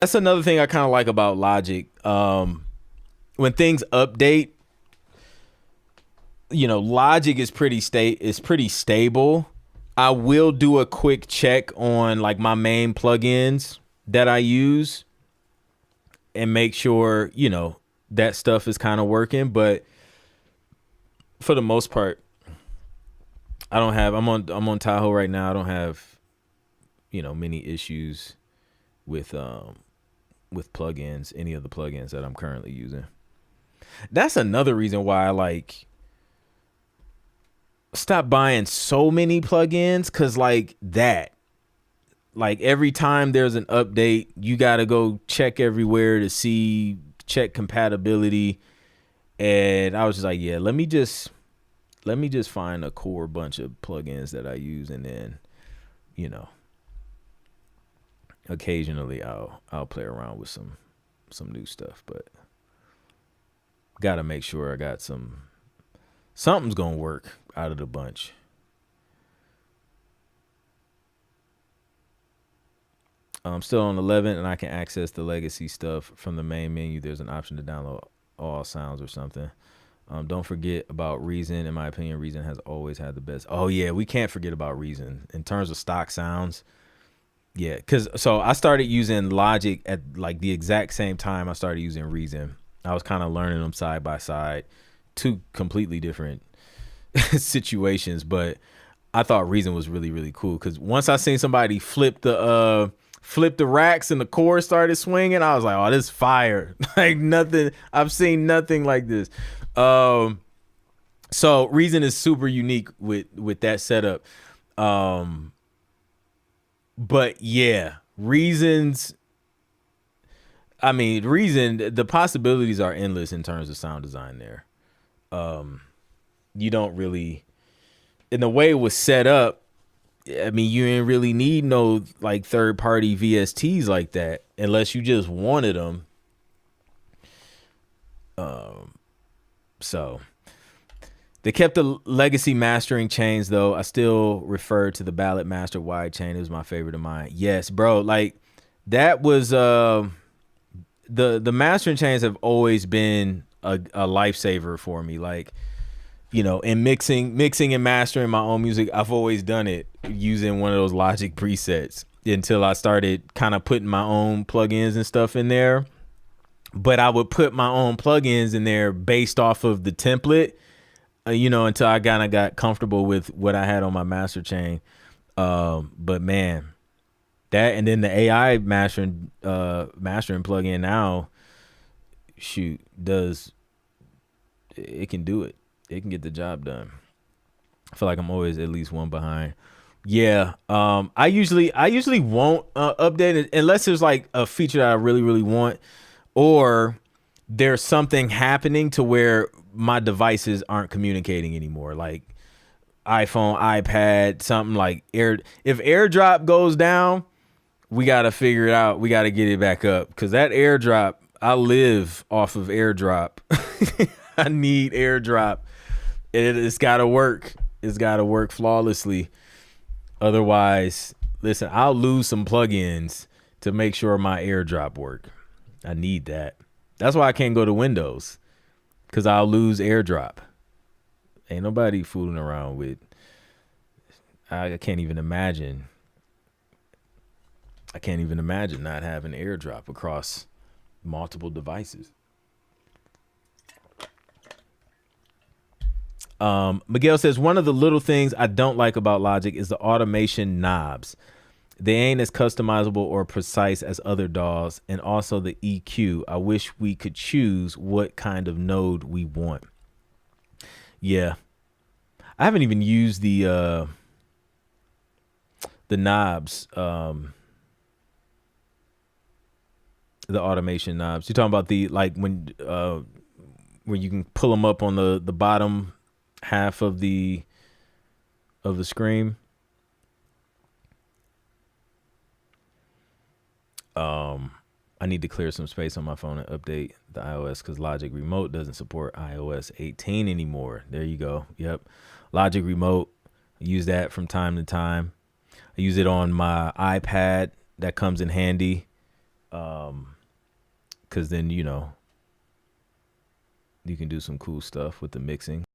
That's another thing I kind of like about Logic. When things update, Logic is pretty stable. I will do a quick check on like my main plugins that I use and make sure, that stuff is kind of working, but for the most part, I'm on Tahoe right now. I don't have, many issues with plugins, any of the plugins that I'm currently using. That's another reason why I like stop buying so many plugins, cuz like every time there's an update, you got to go check everywhere to check compatibility. And I was just like, yeah, let me just find a core bunch of plugins that I use, and then, you know, occasionally I'll play around with some new stuff, but got to make sure I got something's going to work out of the bunch. I'm still on 11 and I can access the legacy stuff from the main menu. There's an option to download all sounds or something. Don't forget about Reason. In my opinion, Reason has always had the best. Oh yeah, we can't forget about Reason in terms of stock sounds. Yeah, so I started using Logic at like the exact same time I started using Reason. I was kind of learning them side by side, two completely different situations, but I thought Reason was really, really cool because once I seen somebody flip the racks and the chorus started swinging, I was like, oh, this is fire. Like nothing, I've seen nothing like this. So Reason is super unique with that setup. But yeah, Reason, the possibilities are endless in terms of sound design there. You don't really, in the way it was set up, I mean, you didn't really need no like third party VSTs like that unless you just wanted them. So they kept the legacy mastering chains though. I still refer to the Ballad Master wide chain. It was my favorite of mine. Yes, bro. Like that was the mastering chains have always been a lifesaver for me. Like, in mixing and mastering my own music, I've always done it using one of those Logic presets until I started kind of putting my own plugins and stuff in there. But I would put my own plugins in there based off of the template, until I kind of got comfortable with what I had on my master chain. But man, that, and then the AI mastering plugin now, it can do it. It can get the job done. I feel like I'm always at least one behind. Yeah. I usually won't update it unless there's like a feature that I really, really want, or there's something happening to where my devices aren't communicating anymore. Like iPhone, iPad, something like if AirDrop goes down, we got to figure it out. We got to get it back up because that AirDrop, I live off of AirDrop. I need AirDrop. It's got to work. It's got to work flawlessly. Otherwise, listen, I'll lose some plugins to make sure my AirDrop work. I need that. That's why I can't go to Windows, because I'll lose AirDrop. Ain't nobody fooling around with. I can't even imagine. I can't even imagine not having AirDrop across multiple devices. Miguel says, one of the little things I don't like about Logic is the automation knobs. They ain't as customizable or precise as other DAWs, and also the EQ. I wish we could choose what kind of node we want. Yeah. I haven't even used the knobs, the automation knobs. You're talking about the, like, when you can pull them up on the bottom half of the screen. I need to clear some space on my phone and update the iOS because Logic Remote doesn't support iOS 18 anymore. There you go. Yep. Logic Remote. I use that from time to time. I use it on my iPad. That comes in handy. Because then you know you can do some cool stuff with the mixing.